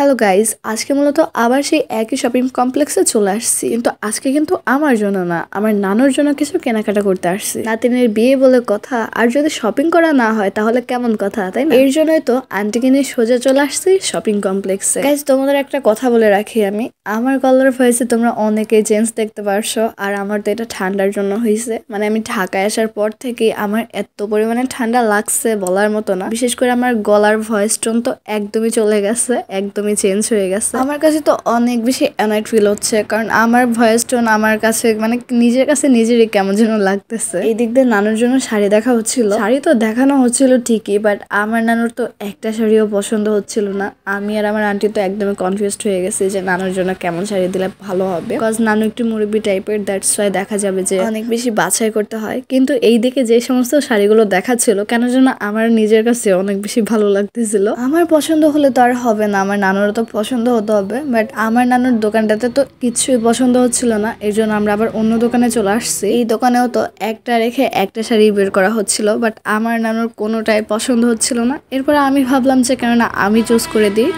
Hello guys, আজকে মূলত আবার সেই একই শপিং কমপ্লেক্সে চলে আসছি। কিন্তু আজকে কিন্তু আমার জন্য না, আমার নানুর জন্য কিছু কেনাকাটা করতে আসছি। নাতিনের বিয়ে বলে কথা, আর যদি শপিং করা না হয় তাহলে কেমন কথা, তাই না? এর জন্যই তো আন্টিকে নিয়ে সোজা চলে আসছি শপিং কমপ্লেক্সে। গাইজ, তোমাদের একটা কথা বলে রাখি, আমি আমার গলার ভয়েসে তোমরা অনেকে চেঞ্জ দেখতে পারছো। আর আমার তো এটা ঠান্ডার জন্য হয়েছে, মানে আমি ঢাকায় আসার পর থেকে আমার এত পরিমাণে ঠান্ডা লাগছে বলার মতো না। বিশেষ করে আমার গলার ভয়েস টোন তো একদমই চলে গেছে, একদমই চেঞ্জ হয়ে গেছে। আমার কাছে তো অনেক বেশি অ্যানয়েড ফিল হচ্ছে, কারণ আমার ভয়েস টোন আমার কাছে মানে নিজের কাছে নিজেরই কেমন যেন লাগতেছে। এই দিক দিয়ে নানুর জন্য শাড়ি দেখা হচ্ছিল, শাড়ি তো দেখানো হচ্ছিল ঠিকই, বাট আমার নানুর তো একটা শাড়িও পছন্দ হচ্ছিল না। আমি আর আমার আন্টি তো একদমই কনফিউজড হয়ে গেছি যে নানুর জন্য কেমন শাড়ি দিলে ভালো হবে, বিকজ নানু একটু মুরব্বি টাইপের, দ্যাটস ওয়াই দেখা যাবে যে অনেক বেশি বাছাই করতে হয়। কিন্তু এই দিকে যে সমস্ত শাড়িগুলো দেখাচ্ছিল কেন যেন আমার নিজের কাছে অনেক বেশি ভালো লাগতেছিল। আমার পছন্দ হলে তো আর হবে না, আমার নানুরও তো পছন্দ হতে হবে, বাট আমার নানুর দোকানটাতে তো কিছুই পছন্দ হচ্ছিল না। এই জন্য আমরা আবার অন্য দোকানে চলে আসছি। এই দোকানেও তো একটা রেখে একটা শাড়ি বের করা হচ্ছিল, বাট আমার নানুর কোনোটাই পছন্দ হচ্ছিল না। এরপরে আমি ভাবলাম যে কেননা আমি চুজ করে দিই,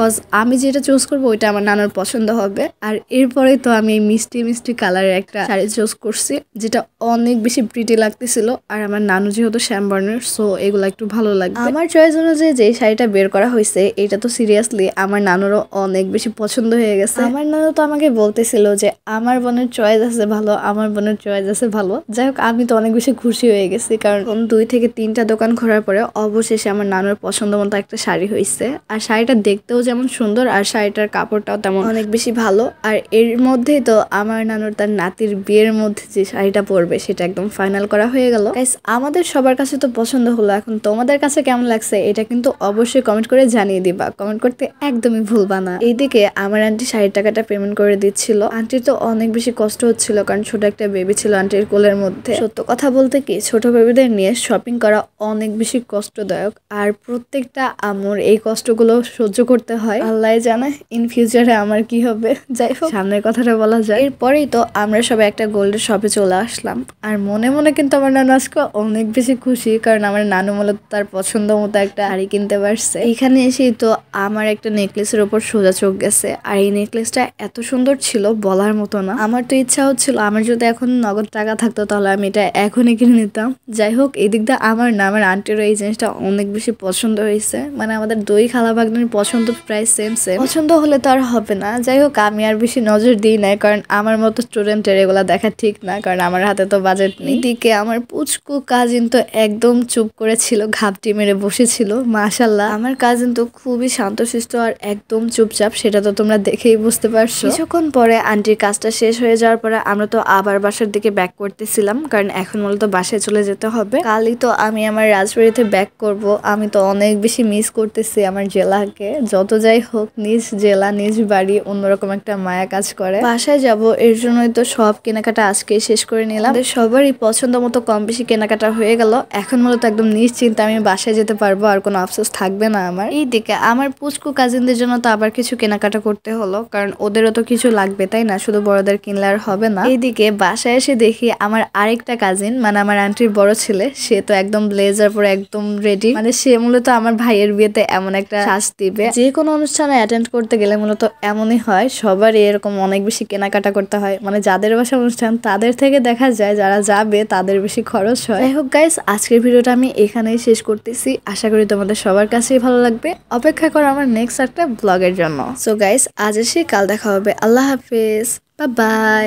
কজ আমি যেটা চুজ করবো ওইটা আমার নানুর পছন্দ হবে। আর এরপরে তো আমি এই মিষ্টি মিষ্টি কালারের একটা শাড়ি চুজ করছি, যেটা অনেক বেশি প্রিটি লাগতেছিল। আর আমার নানু যেহেতু শ্যাম বর্ণের, সো এগুলো একটু ভালো লাগবে। আমার চয়েস অনুযায়ী যে শাড়িটা বের করা হয়েছে, এটা তো সিরিয়াসলি আমার নানুরও অনেক বেশি পছন্দ হয়ে গেছে। আমার নানু তো আমাকে বলতেছিল যে আমার বোনের চয়েস আছে ভালো, আমার বোনের চয়েস আছে ভালো। যাই হোক, আমি তো অনেক বেশি খুশি হয়ে গেছি, কারণ 2 থেকে 3টা দোকান ঘোরার পরে অবশেষে আমার নানুর পছন্দ মতো একটা শাড়ি হয়েছে। আর শাড়িটা দেখতেও যেমন সুন্দর, আর শাড়িটার কাপড়টাও তেমন অনেক বেশি ভালো। আর এর মধ্যেই তো আমার নানুর তার নাতির বিয়ের মধ্যে যে শাড়িটা পরবে সেটা একদম ফাইনাল করা হয়ে গেল। গাইস, আমাদের সবার কাছে তো পছন্দ হলো, এখন তোমাদের কাছে কেমন লাগছে এটা কিন্তু অবশ্যই কমেন্ট করে জানিয়ে দিবা। কমেন্ট করতে একদমই ভুলবা না। এইদিকে আমার আন্টি শাড়ির টাকাটা পেমেন্ট করে দিচ্ছিল। আন্টির তো অনেক বেশি কষ্ট হচ্ছিল, কারণ ছোট একটা বেবি ছিল আন্টির কোলের মধ্যে। সত্য কথা বলতে কি, ছোট বেবিদের নিয়ে শপিং করা অনেক বেশি কষ্টদায়ক, আর প্রত্যেকটা আম্মুর এই কষ্টগুলো সহ্য করতে হয়। আল্লাহ জানে ইন ফিউচারে আমার কি হবে। যাই হোক, সামনের কথাটা বলা যায়। এরপরেই তো আমরা সবাই একটা গোল্ডের শপে চলে আসলাম, আর মনে মনে কিন্তু আমার নানু আজকে অনেক বেশি খুশি, কারণ আমার নানু মূলত তার পছন্দ মতো একটা শাড়ি কিনতে পারছে। এখানে এসেই তো আমার একটা নেকলেসের উপর সোজা চোখ গেছে, আর এই নেকলেসটা এত সুন্দর ছিল বলার মতো না। আমার তো ইচ্ছা হচ্ছিল আমার যদি এখন নগদ টাকা থাকতো তাহলে আমি এটা এখনই কিনে নিতাম। যাই হোক, এই দিকটা আমার না, আমার আন্টিরও এই জিনিসটা অনেক বেশি পছন্দ হয়েছে। মানে আমাদের দুই খালা ভাগ্নের পছন্দ প্রায় সেম সেম। পছন্দ হলে তো আর হবে না। যাই হোক, আমি আর বেশি নজর দিই নাই, কারণ আমার মতো স্টুডেন্টের এগুলা দেখা ঠিক না, কারণ আমার হাতে তো বাজেট নেই। এদিকে আমার পুচকু কাজিন তো একদম চুপ করেছিল, ঘাপটি মেরে বসেছিল। মাশাল্লাহ, আমার কাজিন তো খুবই শান্তশিষ্ট আর একদম চুপচাপ, সেটা তো তোমরা দেখেই বুঝতে পারছো। কিছুক্ষণ পরে আন্টির কাজটা শেষ হয়ে যাওয়ার পরে আমরা তো আবার বাসার দিকে ব্যাক করতেছিলাম, কারণ এখন মূলত বাসায় চলে যেতে হবে। কালই তো আমি আমার রাজবাড়িতে ব্যাক করব। আমি তো অনেক বেশি মিস করতেছি আমার জেলাকে। যত যাই হোক, নিজ জেলা নিজ বাড়ি অন্যরকম একটা মায়া কাজ করে। বাসায় যাব, এর জন্যই তো সব কেনাকাটা আজকে শেষ করে নিলাম। সবারই পছন্দ মতো কম বেশি কেনাকাটা হয়ে গেল। এখন মূলত একদম নিশ্চিন্তে আমি বাসায় যেতে পারবো, আর কোনো আফসোস থাকবে না আমার। এইদিকে আমার পুচকু কাজিনদের জন্য তো আবার কিছু কেনাকাটা করতে হলো, কারণ ওদেরও তো কিছু লাগবে, তাই না? শুধু বড়দের কিনলে আর হবে না। এইদিকে বাসায় এসে দেখি আমার আরেকটা কাজিন, মানে আমার আন্টির বড় ছেলে, সে তো একদম ব্লেজার পরে একদম রেডি। মানে সে মূলত আমার ভাইয়ের বিয়েতে এমন একটা সাজ দিবে। যে কোনো অনুষ্ঠানে অ্যাটেন্ড করতে গেলে মূলত এমনই হয়, সবারই এরকম অনেক বেশি কেনাকাটা করতে হয়। মানে যাদের বাসা অনুষ্ঠান তাদের থেকে দেখা যায় যারা যাবে তাদের বেশি খরচ হয়। যাই হোক গাইস, আজকের ভিডিওটা আমি এখানেই শেষ করতেছি। আশা করি তোমাদের সবার কাছেই ভালো লাগবে। অপেক্ষা করো আমার নেক্সট একটা ব্লগের জন্য। সো গাইস, আজ এসে কাল দেখা হবে। আল্লাহ হাফেজ, বাই বাই।